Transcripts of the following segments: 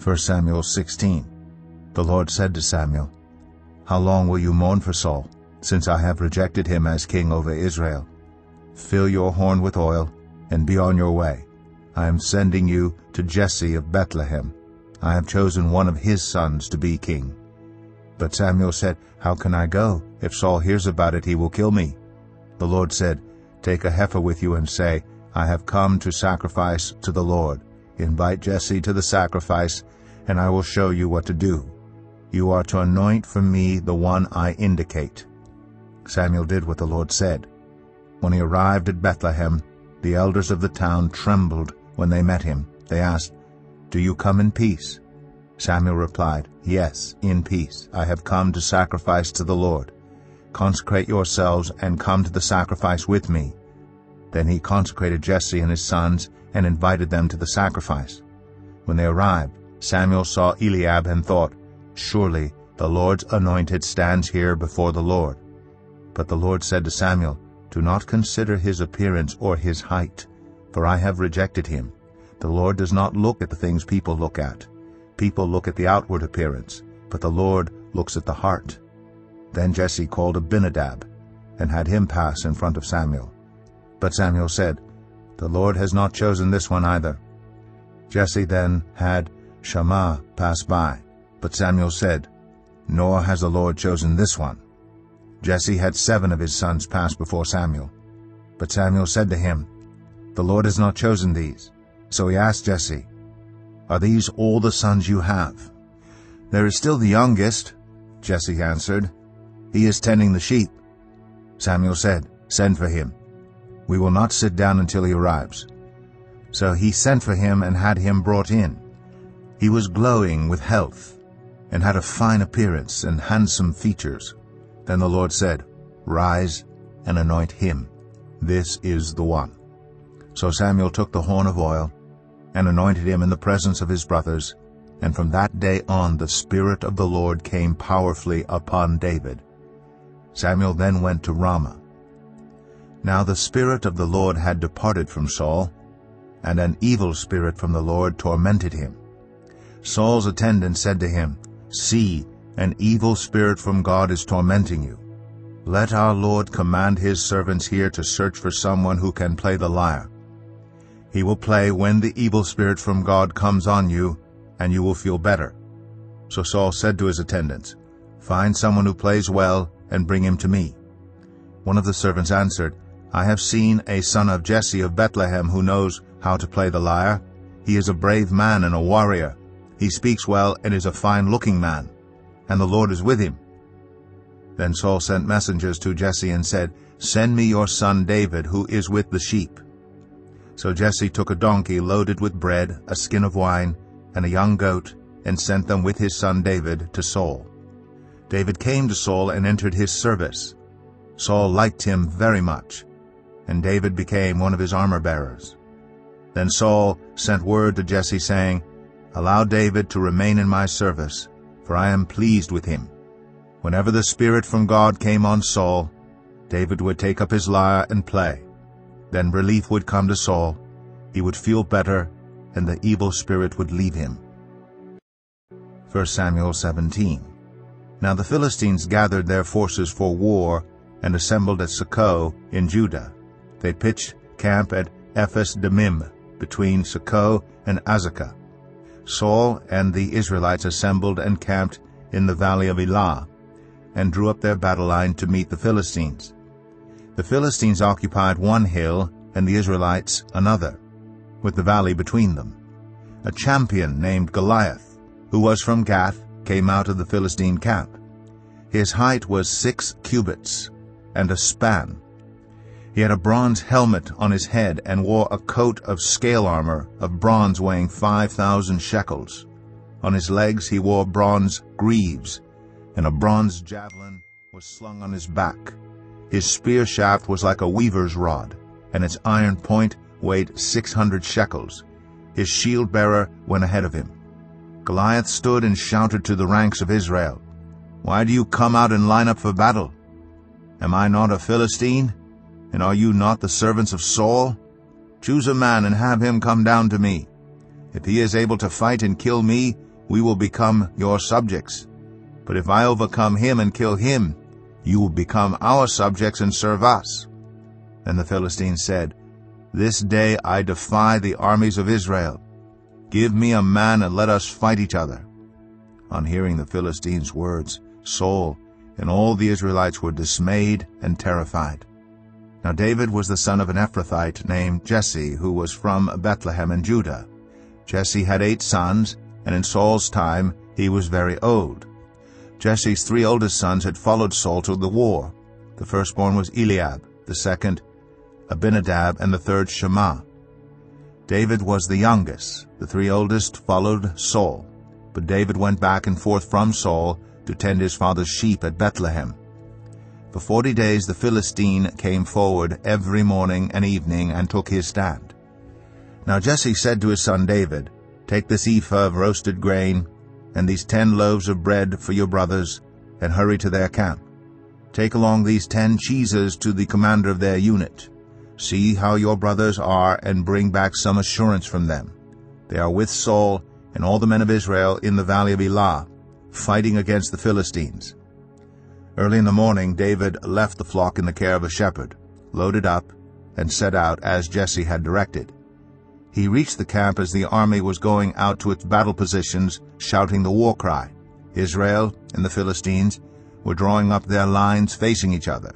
1 Samuel 16. The Lord said to Samuel, "How long will you mourn for Saul, since I have rejected him as king over Israel? Fill your horn with oil, and be on your way. I am sending you to Jesse of Bethlehem. I have chosen one of his sons to be king." But Samuel said, "How can I go? If Saul hears about it, he will kill me." The Lord said, "Take a heifer with you and say, 'I have come to sacrifice to the Lord.' Invite Jesse to the sacrifice, and I will show you what to do. You are to anoint for me the one I indicate." Samuel did what the Lord said. When he arrived at Bethlehem, the elders of the town trembled when they met him. They asked, "Do you come in peace?" Samuel replied, "Yes, in peace. I have come to sacrifice to the Lord. Consecrate yourselves and come to the sacrifice with me." Then he consecrated Jesse and his sons and invited them to the sacrifice. When they arrived, Samuel saw Eliab and thought, "Surely the Lord's anointed stands here before the Lord." But the Lord said to Samuel, "Do not consider his appearance or his height, for I have rejected him. The Lord does not look at the things people look at. People look at the outward appearance, but the Lord looks at the heart." Then Jesse called Abinadab and had him pass in front of Samuel. But Samuel said, "The Lord has not chosen this one either." Jesse then had Shammah pass by, but Samuel said, "Nor has the Lord chosen this one." Jesse had 7 of his sons pass before Samuel. But Samuel said to him, "The Lord has not chosen these." So he asked Jesse, "Are these all the sons you have?" "There is still the youngest," Jesse answered. "He is tending the sheep." Samuel said, "Send for him. We will not sit down until he arrives." So he sent for him and had him brought in. He was glowing with health and had a fine appearance and handsome features. Then the Lord said, "Rise and anoint him. This is the one." So Samuel took the horn of oil and anointed him in the presence of his brothers, and from that day on the Spirit of the Lord came powerfully upon David. Samuel then went to Ramah. Now the Spirit of the Lord had departed from Saul, and an evil spirit from the Lord tormented him. Saul's attendant said to him, "See, an evil spirit from God is tormenting you. Let our Lord command his servants here to search for someone who can play the lyre. He will play when the evil spirit from God comes on you, and you will feel better." So Saul said to his attendants, "Find someone who plays well and bring him to me." One of the servants answered, "I have seen a son of Jesse of Bethlehem who knows how to play the lyre. He is a brave man and a warrior. He speaks well and is a fine-looking man, and the Lord is with him." Then Saul sent messengers to Jesse and said, "Send me your son David, who is with the sheep." So Jesse took a donkey loaded with bread, a skin of wine, and a young goat, and sent them with his son David to Saul. David came to Saul and entered his service. Saul liked him very much, and David became one of his armor-bearers. Then Saul sent word to Jesse, saying, "Allow David to remain in my service, for I am pleased with him." Whenever the Spirit from God came on Saul, David would take up his lyre and play. Then relief would come to Saul, he would feel better, and the evil spirit would leave him. 1 Samuel 17. Now the Philistines gathered their forces for war and assembled at Socoh in Judah. They pitched camp at Ephes-Dammim, between Socoh and Azekah. Saul and the Israelites assembled and camped in the valley of Elah, and drew up their battle line to meet the Philistines. The Philistines occupied one hill, and the Israelites another, with the valley between them. A champion named Goliath, who was from Gath, came out of the Philistine camp. His height was 6 cubits and a span. He had a bronze helmet on his head and wore a coat of scale armor of bronze weighing 5,000 shekels. On his legs he wore bronze greaves, and a bronze javelin was slung on his back. His spear shaft was like a weaver's rod, and its iron point weighed 600 shekels. His shield-bearer went ahead of him. Goliath stood and shouted to the ranks of Israel, "Why do you come out and line up for battle? Am I not a Philistine? And are you not the servants of Saul? Choose a man and have him come down to me. If he is able to fight and kill me, we will become your subjects. But if I overcome him and kill him, you will become our subjects and serve us." And the Philistines said, "This day I defy the armies of Israel. Give me a man and let us fight each other." On hearing the Philistines' words, Saul and all the Israelites were dismayed and terrified. Now David was the son of an Ephrathite named Jesse, who was from Bethlehem in Judah. Jesse had 8 sons, and in Saul's time he was very old. Jesse's 3 oldest sons had followed Saul to the war. The firstborn was Eliab, the second Abinadab, and the third Shammah. David was the youngest. The 3 oldest followed Saul, but David went back and forth from Saul to tend his father's sheep at Bethlehem. For 40 days the Philistine came forward every morning and evening and took his stand. Now Jesse said to his son David, "Take this ephah of roasted grain and these 10 loaves of bread for your brothers, and hurry to their camp. Take along these 10 cheeses to the commander of their unit. See how your brothers are, and bring back some assurance from them. They are with Saul and all the men of Israel in the valley of Elah, fighting against the Philistines." Early in the morning David left the flock in the care of a shepherd, loaded up, and set out as Jesse had directed. He reached the camp as the army was going out to its battle positions, shouting the war cry. Israel and the Philistines were drawing up their lines facing each other.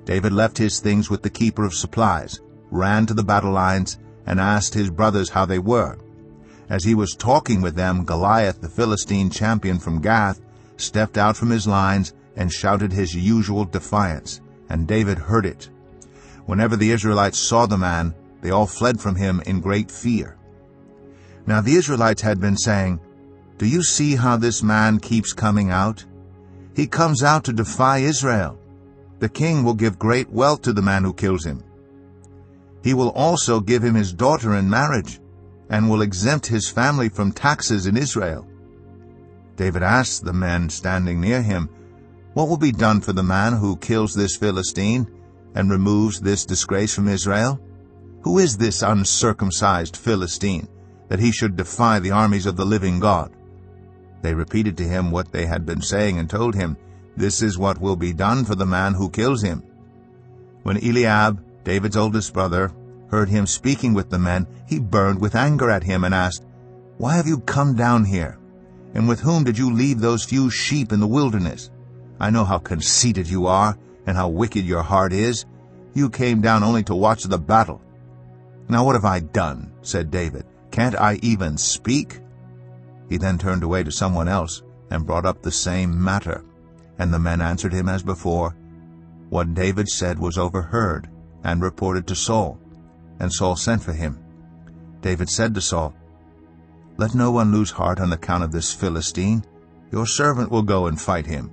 David left his things with the keeper of supplies, ran to the battle lines, and asked his brothers how they were. As he was talking with them, Goliath, the Philistine champion from Gath, stepped out from his lines and shouted his usual defiance, and David heard it. Whenever the Israelites saw the man, they all fled from him in great fear. Now the Israelites had been saying, "Do you see how this man keeps coming out? He comes out to defy Israel. The king will give great wealth to the man who kills him. He will also give him his daughter in marriage, and will exempt his family from taxes in Israel." David asked the men standing near him, "What will be done for the man who kills this Philistine and removes this disgrace from Israel? Who is this uncircumcised Philistine, that he should defy the armies of the living God?" They repeated to him what they had been saying and told him, "This is what will be done for the man who kills him." When Eliab, David's oldest brother, heard him speaking with the men, he burned with anger at him and asked, "Why have you come down here? And with whom did you leave those few sheep in the wilderness? I know how conceited you are and how wicked your heart is. You came down only to watch the battle." "Now what have I done?" said David. "Can't I even speak?" He then turned away to someone else and brought up the same matter. And the men answered him as before. What David said was overheard and reported to Saul, and Saul sent for him. David said to Saul, "Let no one lose heart on account of this Philistine. Your servant will go and fight him."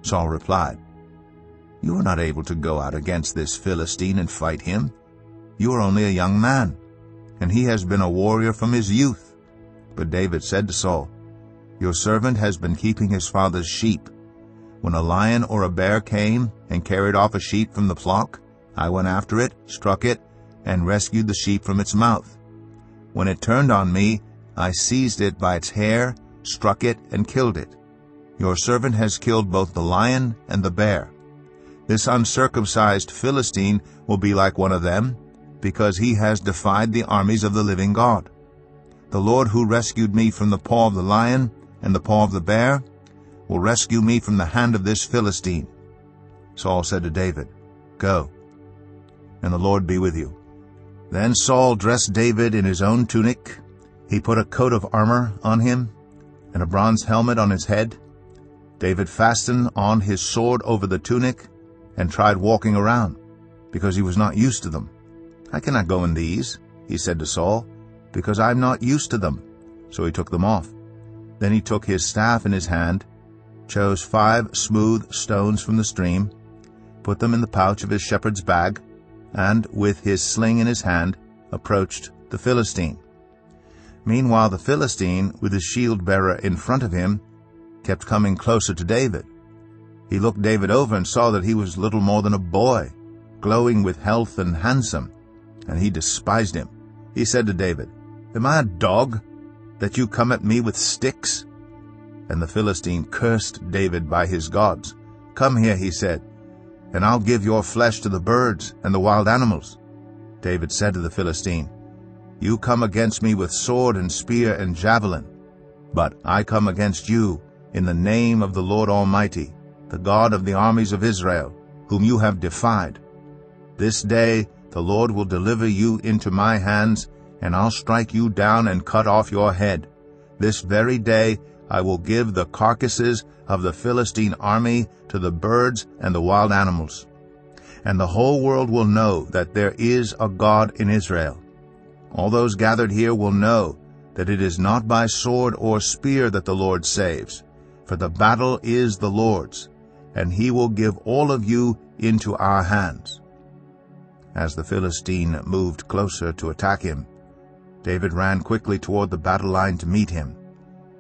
Saul replied, "You are not able to go out against this Philistine and fight him. You are only a young man, and he has been a warrior from his youth." But David said to Saul, "Your servant has been keeping his father's sheep. When a lion or a bear came and carried off a sheep from the flock, I went after it, struck it, and rescued the sheep from its mouth. When it turned on me, I seized it by its hair, struck it, and killed it. Your servant has killed both the lion and the bear. This uncircumcised Philistine will be like one of them, because he has defied the armies of the living God. The Lord who rescued me from the paw of the lion and the paw of the bear will rescue me from the hand of this Philistine." Saul said to David, "Go, and the Lord be with you." Then Saul dressed David in his own tunic. He put a coat of armor on him and a bronze helmet on his head. David fastened on his sword over the tunic and tried walking around, because he was not used to them. "I cannot go in these," he said to Saul, "because I am not used to them." So he took them off. Then he took his staff in his hand, chose 5 smooth stones from the stream, put them in the pouch of his shepherd's bag, and, with his sling in his hand, approached the Philistine. Meanwhile the Philistine, with his shield-bearer in front of him, kept coming closer to David. He looked David over and saw that he was little more than a boy, glowing with health and handsome, and he despised him. He said to David, "Am I a dog, that you come at me with sticks?" And the Philistine cursed David by his gods. "Come here," he said, "and I'll give your flesh to the birds and the wild animals." David said to the Philistine, "You come against me with sword and spear and javelin, but I come against you in the name of the Lord Almighty, the God of the armies of Israel, whom you have defied. This day the Lord will deliver you into my hands, and I'll strike you down and cut off your head. This very day I will give the carcasses of the Philistine army to the birds and the wild animals. And the whole world will know that there is a God in Israel. All those gathered here will know that it is not by sword or spear that the Lord saves, for the battle is the Lord's, and he will give all of you into our hands." As the Philistine moved closer to attack him, David ran quickly toward the battle line to meet him.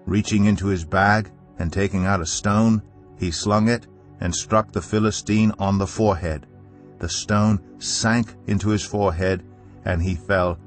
Reaching into his bag and taking out a stone, he slung it and struck the Philistine on the forehead. The stone sank into his forehead, and he fell